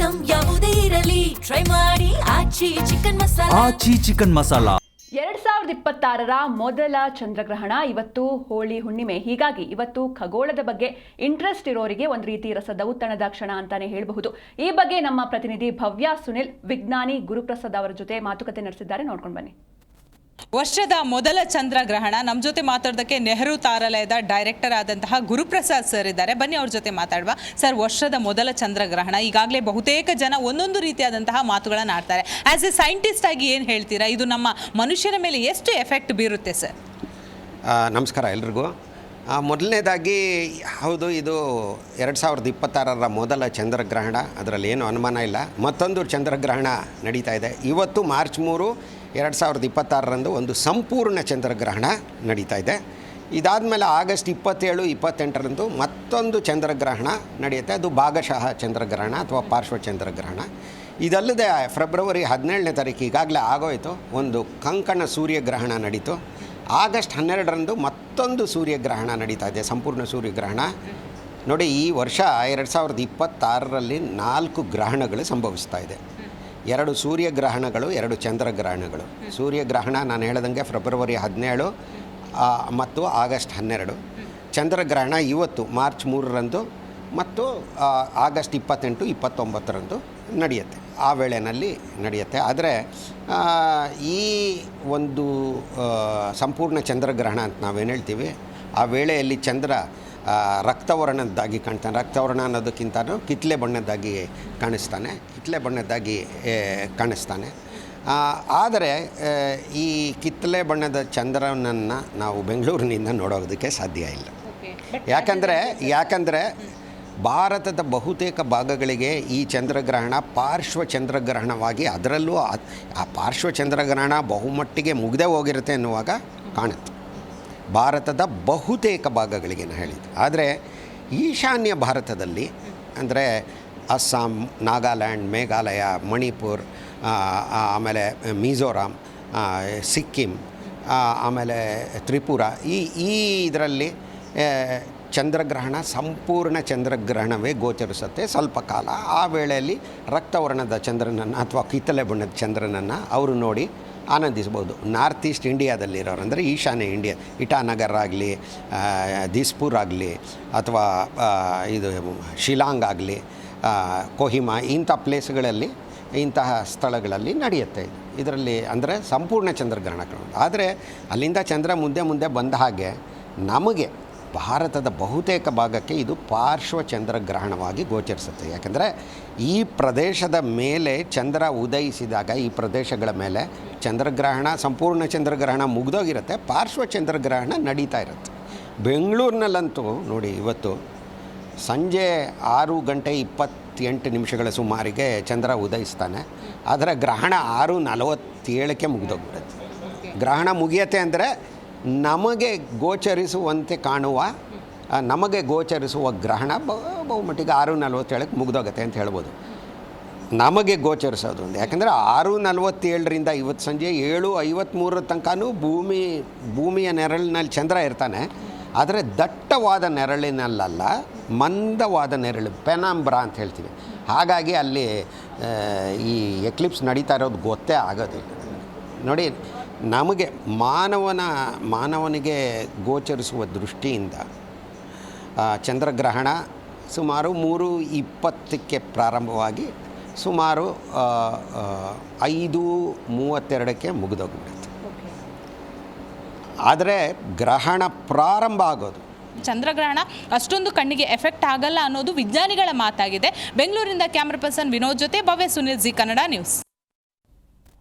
Item ಯಾವುದೇ ಇರಲಿ try ಮಾಡಿ ಆಚಿ ಚಿಕನ್ ಮಸಾಲಾ. 2026ರ ಮೊದಲ ಚಂದ್ರಗ್ರಹಣ ಇವತ್ತು ಹೋಳಿ ಹುಣ್ಣಿಮೆ. ಹೀಗಾಗಿ ಇವತ್ತು ಖಗೋಳದ ಬಗ್ಗೆ ಇಂಟ್ರೆಸ್ಟ್ ಇರೋರಿಗೆ ಒಂದು ರೀತಿ ರಸದೌತಣದ ಕ್ಷಣ ಅಂತಾನೆ ಹೇಳಬಹುದು. ಈ ಬಗ್ಗೆ ನಮ್ಮ ಪ್ರತಿನಿಧಿ ಭವ್ಯ ಸುನಿಲ್ ವಿಜ್ಞಾನಿ ಗುರುಪ್ರಸಾದ್ ಅವರ ಜೊತೆ ಮಾತುಕತೆ ನಡೆಸಿದ್ದಾರೆ. ನೋಡ್ಕೊಂಡು ಬನ್ನಿ. ವರ್ಷದ ಮೊದಲ ಚಂದ್ರಗ್ರಹಣ. ನಮ್ಮ ಜೊತೆ ಮಾತಾಡೋದಕ್ಕೆ ನೆಹರು ತಾರಾಲಯದ ಡೈರೆಕ್ಟರ್ ಆದಂತಹ ಗುರುಪ್ರಸಾದ್ ಸರ್ ಇದ್ದಾರೆ. ಬನ್ನಿ ಅವ್ರ ಜೊತೆ ಮಾತಾಡುವ. ಸರ್, ವರ್ಷದ ಮೊದಲ ಚಂದ್ರಗ್ರಹಣ, ಈಗಾಗಲೇ ಬಹುತೇಕ ಜನ ಒಂದೊಂದು ರೀತಿಯಾದಂತಹ ಮಾತುಗಳನ್ನು ಆಡ್ತಾರೆ. ಆಸ್ ಎ ಸೈಂಟಿಸ್ಟ್ ಆಗಿ ಏನು ಹೇಳ್ತೀರಾ, ಇದು ನಮ್ಮ ಮನುಷ್ಯನ ಮೇಲೆ ಎಷ್ಟು ಎಫೆಕ್ಟ್ ಬೀರುತ್ತೆ ಸರ್? ನಮಸ್ಕಾರ ಎಲ್ರಿಗೂ. ಮೊದಲನೇದಾಗಿ ಹೌದು, ಇದು 2026ರ ಮೊದಲ ಚಂದ್ರಗ್ರಹಣ, ಅದರಲ್ಲಿ ಏನು ಅನುಮಾನ ಇಲ್ಲ. ಮತ್ತೊಂದು ಚಂದ್ರಗ್ರಹಣ ನಡೀತಾ ಇದೆ. ಇವತ್ತು ಮಾರ್ಚ್ 3, 2026ರಂದು ಒಂದು ಸಂಪೂರ್ಣ ಚಂದ್ರಗ್ರಹಣ ನಡೀತಾ ಇದೆ. ಇದಾದಮೇಲೆ ಆಗಸ್ಟ್ 27, 28ರಂದು ಮತ್ತೊಂದು ಚಂದ್ರಗ್ರಹಣ ನಡೆಯುತ್ತೆ. ಅದು ಭಾಗಶಃ ಚಂದ್ರಗ್ರಹಣ ಅಥವಾ ಪಾರ್ಶ್ವ ಚಂದ್ರಗ್ರಹಣ. ಇದಲ್ಲದೆ ಫೆಬ್ರವರಿ 17ನೇ ತಾರೀಕು ಈಗಾಗಲೇ ಆಗೋಯಿತು, ಒಂದು ಕಂಕಣ ಸೂರ್ಯಗ್ರಹಣ ನಡೀತು. ಆಗಸ್ಟ್ 12ರಂದು ಮತ್ತೊಂದು ಸೂರ್ಯಗ್ರಹಣ ನಡೀತಾ ಇದೆ, ಸಂಪೂರ್ಣ ಸೂರ್ಯಗ್ರಹಣ. ನೋಡಿ, ಈ ವರ್ಷ 2026ರಲ್ಲಿ 4 ಗ್ರಹಣಗಳು ಸಂಭವಿಸ್ತಾ ಇದೆ. 2 ಸೂರ್ಯಗ್ರಹಣಗಳು, 2 ಚಂದ್ರಗ್ರಹಣಗಳು. ಸೂರ್ಯಗ್ರಹಣ ನಾನು ಹೇಳ್ದಂಗೆ ಫೆಬ್ರವರಿ 17 ಮತ್ತು ಆಗಸ್ಟ್ 12. ಚಂದ್ರಗ್ರಹಣ ಇವತ್ತು ಮಾರ್ಚ್ 3ರಂದು ಮತ್ತು ಆಗಸ್ಟ್ 28, 29ರಂದು ನಡೆಯುತ್ತೆ. ಆ ವೇಳೆಯಲ್ಲಿ ನಡೆಯುತ್ತೆ. ಆದರೆ ಈ ಒಂದು ಸಂಪೂರ್ಣ ಚಂದ್ರಗ್ರಹಣ ಅಂತ ನಾವೇನು ಹೇಳ್ತೀವಿ, ಆ ವೇಳೆಯಲ್ಲಿ ಚಂದ್ರ ರಕ್ತವರ್ಣದ್ದಾಗಿ ಕಾಣ್ತಾನೆ. ರಕ್ತವರ್ಣ ಅನ್ನೋದಕ್ಕಿಂತನೂ ಕಿತ್ತಲೆ ಬಣ್ಣದ್ದಾಗಿ ಕಾಣಿಸ್ತಾನೆ. ಆದರೆ ಈ ಕಿತ್ತಲೆ ಬಣ್ಣದ ಚಂದ್ರನನ್ನು ನಾವು ಬೆಂಗಳೂರಿನಿಂದ ನೋಡೋದಕ್ಕೆ ಸಾಧ್ಯ ಇಲ್ಲ. ಯಾಕಂದರೆ ಭಾರತದ ಬಹುತೇಕ ಭಾಗಗಳಿಗೆ ಈ ಚಂದ್ರಗ್ರಹಣ ಪಾರ್ಶ್ವ ಚಂದ್ರಗ್ರಹಣವಾಗಿ, ಅದರಲ್ಲೂ ಆ ಪಾರ್ಶ್ವ ಚಂದ್ರಗ್ರಹಣ ಬಹುಮಟ್ಟಿಗೆ ಮುಗ್ದೇ ಹೋಗಿರುತ್ತೆ ಎನ್ನುವಾಗ ಕಾಣುತ್ತೆ. ಭಾರತದ ಬಹುತೇಕ ಭಾಗಗಳಿಗೆ ಹೇಳಿದ್ದು. ಆದರೆ ಈಶಾನ್ಯ ಭಾರತದಲ್ಲಿ, ಅಂದರೆ ಅಸ್ಸಾಂ, ನಾಗಾಲ್ಯಾಂಡ್, ಮೇಘಾಲಯ, ಮಣಿಪುರ್, ಆಮೇಲೆ ಮಿಜೋರಾಂ, ಸಿಕ್ಕಿಂ, ಆಮೇಲೆ ತ್ರಿಪುರ, ಈ ಇದರಲ್ಲಿ ಚಂದ್ರಗ್ರಹಣ, ಸಂಪೂರ್ಣ ಚಂದ್ರಗ್ರಹಣವೇ ಗೋಚರಿಸುತ್ತೆ ಸ್ವಲ್ಪ ಕಾಲ. ಆ ವೇಳೆಯಲ್ಲಿ ರಕ್ತವರ್ಣದ ಚಂದ್ರನನ್ನು ಅಥವಾ ಕಿತ್ತಲೆ ಬಣ್ಣದ ಚಂದ್ರನನ್ನು ಅವರು ನೋಡಿ ಆನಂದಿಸ್ಬೋದು. ನಾರ್ತ್ ಈಸ್ಟ್ ಇಂಡಿಯಾದಲ್ಲಿರೋರು, ಅಂದರೆ ಈಶಾನ್ಯ ಇಂಡಿಯಾ, ಇಟಾನಗರ್ ಆಗಲಿ, ದಿಸ್ಪುರ್ ಆಗಲಿ, ಅಥವಾ ಇದು ಶಿಲಾಂಗ್ ಆಗಲಿ, ಕೊಹಿಮಾ, ಇಂಥ ಪ್ಲೇಸ್ಗಳಲ್ಲಿ, ಇಂತಹ ಸ್ಥಳಗಳಲ್ಲಿ ನಡೆಯುತ್ತೆ. ಇದರಲ್ಲಿ ಅಂದರೆ ಸಂಪೂರ್ಣ ಚಂದ್ರಗ್ರಹಣಗಳು. ಆದರೆ ಅಲ್ಲಿಂದ ಚಂದ್ರ ಮುಂದೆ ಬಂದ ಹಾಗೆ ನಮಗೆ ಭಾರತದ ಬಹುತೇಕ ಭಾಗಕ್ಕೆ ಇದು ಪಾರ್ಶ್ವ ಚಂದ್ರಗ್ರಹಣವಾಗಿ ಗೋಚರಿಸುತ್ತೆ. ಯಾಕಂದರೆ ಈ ಪ್ರದೇಶದ ಮೇಲೆ ಚಂದ್ರ ಉದಯಿಸಿದಾಗ ಈ ಪ್ರದೇಶಗಳ ಮೇಲೆ ಚಂದ್ರಗ್ರಹಣ, ಸಂಪೂರ್ಣ ಚಂದ್ರಗ್ರಹಣ ಮುಗಿದೋಗಿರುತ್ತೆ, ಪಾರ್ಶ್ವ ಚಂದ್ರಗ್ರಹಣ ನಡೀತಾ ಇರುತ್ತೆ. ಬೆಂಗಳೂರಿನಲ್ಲಂತೂ ನೋಡಿ, ಇವತ್ತು ಸಂಜೆ 6:28 ಸುಮಾರಿಗೆ ಚಂದ್ರ ಉದಯಿಸ್ತಾನೆ. ಆದರೆ ಗ್ರಹಣ 6:47ಕ್ಕೆ ಮುಗಿದೋಗ್ಬಿಡುತ್ತೆ. ಗ್ರಹಣ ಮುಗಿಯತ್ತೆ ಅಂದರೆ ನಮಗೆ ಗೋಚರಿಸುವ ಗ್ರಹಣ ಬಹುಮಟ್ಟಿಗೆ 6:47ಕ್ಕೆ ಮುಗಿದೋಗುತ್ತೆ ಅಂತ ಹೇಳ್ಬೋದು. ನಮಗೆ ಗೋಚರಿಸೋದು ಒಂದು, ಯಾಕಂದರೆ 6:47ರಿಂದ ಇವತ್ತು ಸಂಜೆ 7:53 ತನಕನೂ ಭೂಮಿಯ ನೆರಳಿನಲ್ಲಿ ಚಂದ್ರ ಇರ್ತಾನೆ. ಆದರೆ ದಟ್ಟವಾದ ನೆರಳಿನಲ್ಲ, ಮಂದವಾದ ನೆರಳು, ಪೆನಾಂಬ್ರಾ ಅಂತ ಹೇಳ್ತೀವಿ. ಹಾಗಾಗಿ ಅಲ್ಲಿ ಈ ಎಕ್ಲಿಪ್ಸ್ ನಡೀತಾ ಇರೋದು ಗೊತ್ತೇ ಆಗೋದಿಲ್ಲ. ನೋಡಿ, ನಮಗೆ ಮಾನವನಿಗೆ ಗೋಚರಿಸುವ ದೃಷ್ಟಿಯಿಂದ ಚಂದ್ರಗ್ರಹಣ ಸುಮಾರು 3:20ಕ್ಕೆ ಪ್ರಾರಂಭವಾಗಿ ಸುಮಾರು 5:32ಕ್ಕೆ ಮುಗಿದೋಗ್ಬಿಡುತ್ತೆ. ಆದರೆ ಗ್ರಹಣ ಪ್ರಾರಂಭ ಆಗೋದು, ಚಂದ್ರಗ್ರಹಣ ಅಷ್ಟೊಂದು ಕಣ್ಣಿಗೆ ಎಫೆಕ್ಟ್ ಆಗಲ್ಲ ಅನ್ನೋದು ವಿಜ್ಞಾನಿಗಳ ಮಾತಾಗಿದೆ. ಬೆಂಗಳೂರಿನಿಂದ ಕ್ಯಾಮ್ರಾ ಪರ್ಸನ್ ವಿನೋದ್ ಜೊತೆ ಭವ್ಯ ಸುನಿಲ್, ಜಿ ಕನ್ನಡ ನ್ಯೂಸ್.